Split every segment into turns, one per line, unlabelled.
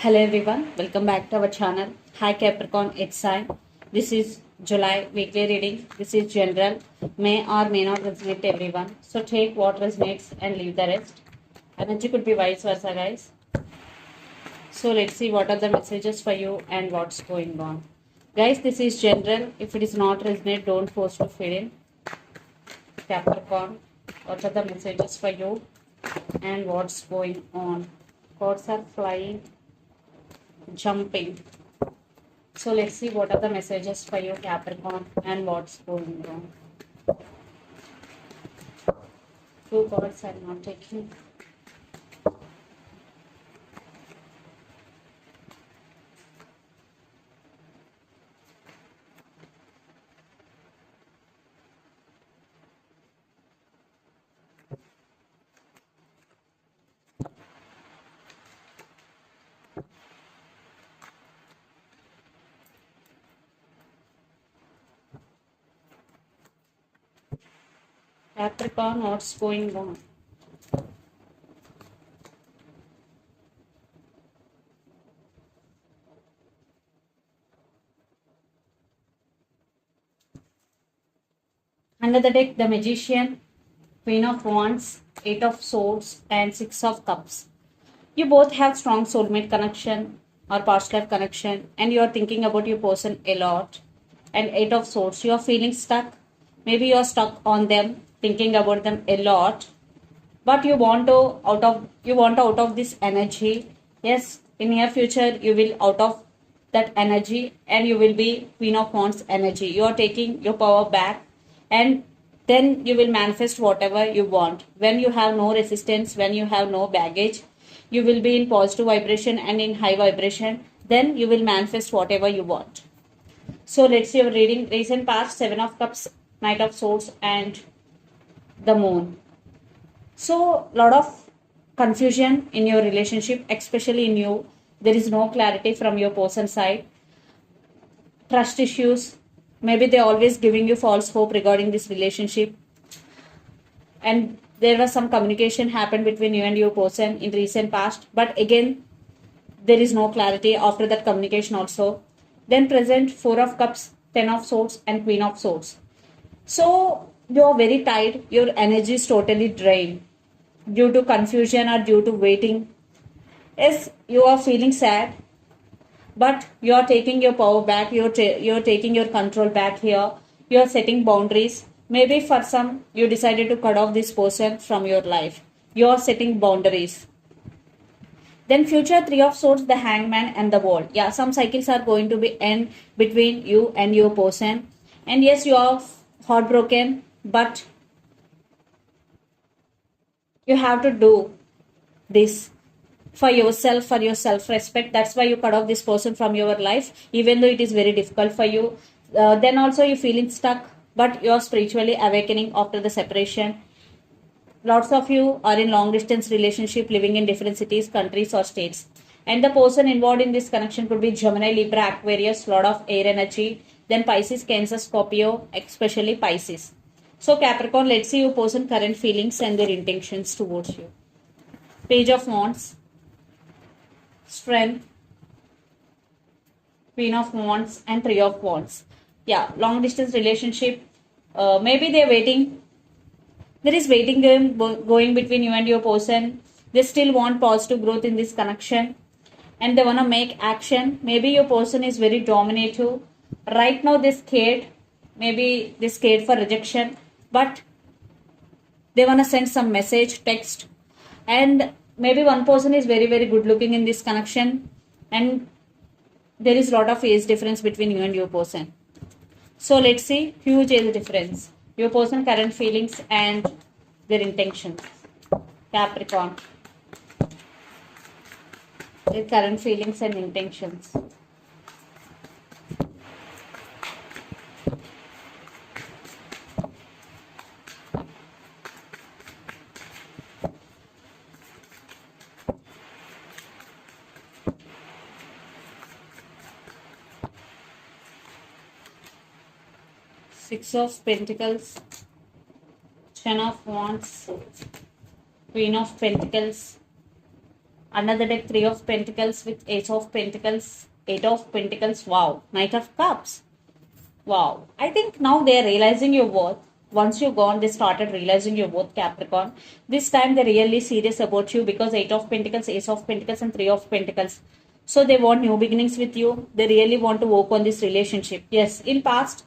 Hello everyone, welcome back to our channel. Hi Capricorn, it's Sai. This is July weekly reading. This is general, may or may not resonate to everyone. So take what resonates and leave the rest. Energy could be vice versa, guys. So let's see what are the messages for you and what's going on. Guys, this is general. If it is not resonate, don't force to fill in. Capricorn, what are the messages for you and what's going on? Cards are flying, jumping. So let's see what are the messages for you, Capricorn, and what's going on. Two cards I'm not taking. Capricorn, what's going on? Under the deck, the Magician, Queen of Wands, Eight of Swords, and Six of Cups. You both have strong soulmate connection or past life connection, and you are thinking about your person a lot. And Eight of Swords, you are feeling stuck. Maybe you are stuck on them, thinking about them a lot, but you want out of this energy. Yes, in near future you will out of that energy, and you will be Queen of Wands energy. You are taking your power back, and then you will manifest whatever you want. When you have no resistance, when you have no baggage, you will be in positive vibration and in high vibration. Then you will manifest whatever you want. So let's see your reading. Recent past, Seven of Cups, Knight of Swords, and the Moon. So, lot of confusion in your relationship, especially in you. There is no clarity from your person side. Trust issues. Maybe they're always giving you false hope regarding this relationship. And there was some communication happened between you and your person in recent past. But again, there is no clarity after that communication also. Then present, Four of Cups, Ten of Swords, and Queen of Swords. So, you are very tired. Your energy is totally drained due to confusion or due to waiting. Yes, you are feeling sad, but you are taking your power back. You're taking your control back here. You are setting boundaries. Maybe for some, you decided to cut off this person from your life. You are setting boundaries. Then future, Three of Swords, the Hangman, and the World. Yeah, some cycles are going to be end between you and your person. And yes, you are heartbroken, but you have to do this for yourself, for your self respect. That's why you cut off this person from your life, even though it is very difficult for you. Then also you feeling stuck, but you're spiritually awakening after the separation. Lots of you are in long distance relationship, living in different cities, countries, or states. And the person involved in this connection could be Gemini, Libra, Aquarius, lot of air energy. Then Pisces, Cancer, Scorpio, especially Pisces. So Capricorn, let's see your person current feelings and their intentions towards you. Page of Wands, Strength, Queen of Wands, and Three of Wands. Yeah, long distance relationship. Maybe they're waiting. There is waiting game going between you and your person. They still want positive growth in this connection, and they want to make action. Maybe your person is very dominative. Right now they're scared. Maybe they're scared for rejection, but they want to send some message, text, and maybe one person is very, very good looking in this connection, and there is a lot of age difference between you and your person. So let's see, huge age difference. Your person current feelings and their intentions. Capricorn. Their current feelings and intentions. Six of Pentacles, Ten of Wands, Queen of Pentacles, Another deck, Three of Pentacles with Ace of Pentacles, Eight of Pentacles. Wow. Knight of Cups. Wow. I think now they are realizing your worth. Once you're gone, they started realizing your worth, Capricorn. This time they're really serious about you because Eight of Pentacles, Ace of Pentacles, and Three of Pentacles. So they want new beginnings with you. They really want to work on this relationship. Yes, in past,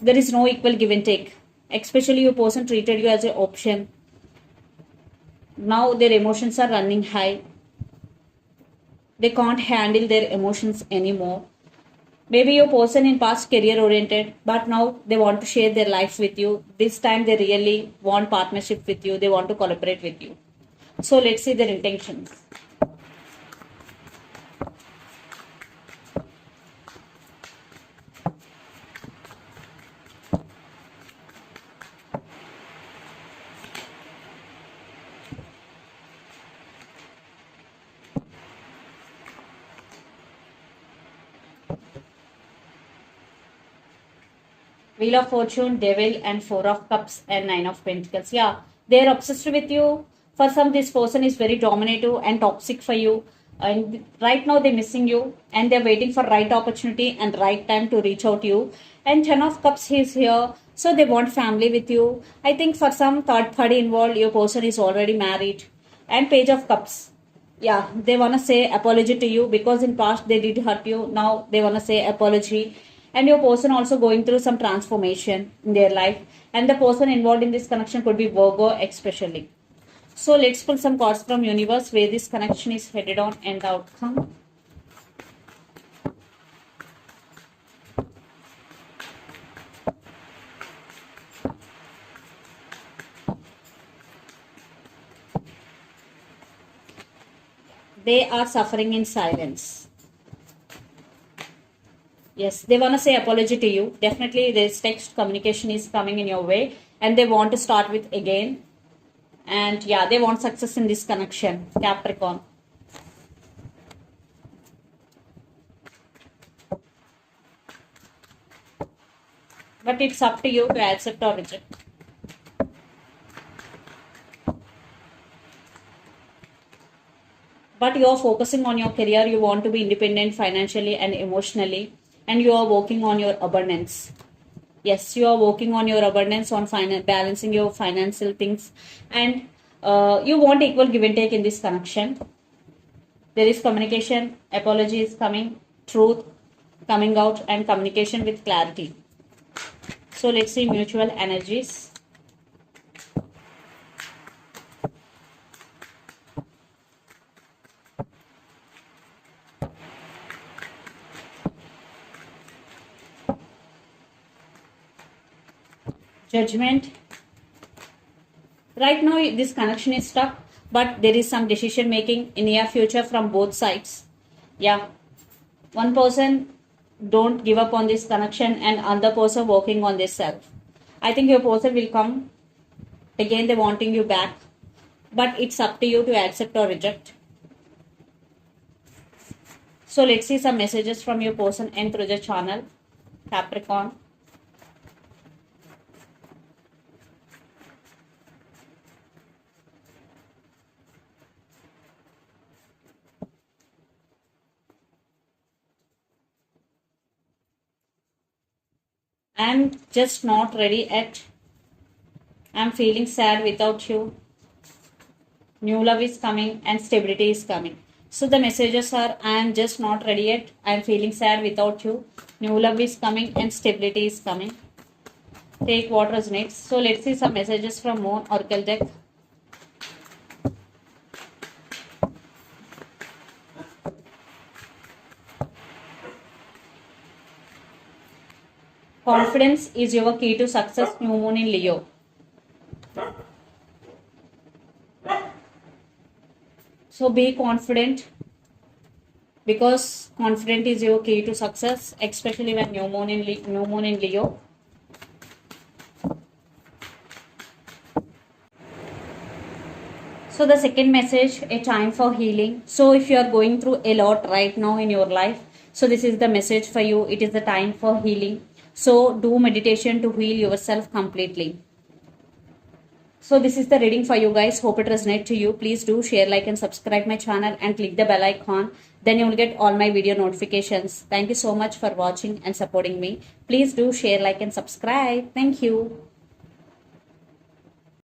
there is no equal give and take. Especially your person treated you as an option. Now their emotions are running high. They can't handle their emotions anymore. Maybe your person in past career oriented, but now they want to share their life with you. This time they really want partnership with you. They want to collaborate with you. So let's see their intentions. Wheel of Fortune, Devil, and Four of Cups, and Nine of Pentacles. Yeah, they're obsessed with you. For some, this person is very dominative and toxic for you. And right now, they're missing you, and they're waiting for right opportunity and right time to reach out to you. And Ten of Cups is here, so they want family with you. I think for some third party involved, your person is already married. And Page of Cups. Yeah, they want to say apology to you because in past they did hurt you. Now they want to say apology, and your person also going through some transformation in their life, and the person involved in this connection could be Virgo especially. So let's pull some cards from universe where this connection is headed on and the outcome. They are suffering in silence. Yes, they want to say apology to you. Definitely this text communication is coming in your way, and they want to start with again. And yeah, they want success in this connection, Capricorn. But it's up to you to accept or reject. But you are focusing on your career. You want to be independent financially and emotionally, and you are working on your abundance. Yes, you are working on your abundance, on balancing your financial things, and you want equal give and take in this connection. There is communication, apology is coming, truth coming out, and communication with clarity. So let's see mutual energies. Judgment. Right now this connection is stuck, but there is some decision making in near future from both sides. Yeah, one person don't give up on this connection and other person working on this self. I think your person will come again, they wanting you back, but it's up to you to accept or reject. So let's see some messages from your person and through the channel, Capricorn. I'm just not ready yet. I'm feeling sad without you. New love is coming and stability is coming. So the messages are, I am just not ready yet. I am feeling sad without you. New love is coming and stability is coming. Take what resonates. So let's see some messages from Moon Oracle deck. Confidence is your key to success. New Moon in Leo. So be confident, because confident is your key to success, especially when new moon in Leo. So the second message, a time for healing. So if you are going through a lot right now in your life, so this is the message for you. It is the time for healing. So do meditation to heal yourself completely. So this is the reading for you guys. Hope it resonates to you. Please do share, like and subscribe my channel and click the bell icon. Then you will get all my video notifications. Thank you so much for watching and supporting me. Please do share, like and subscribe. Thank you.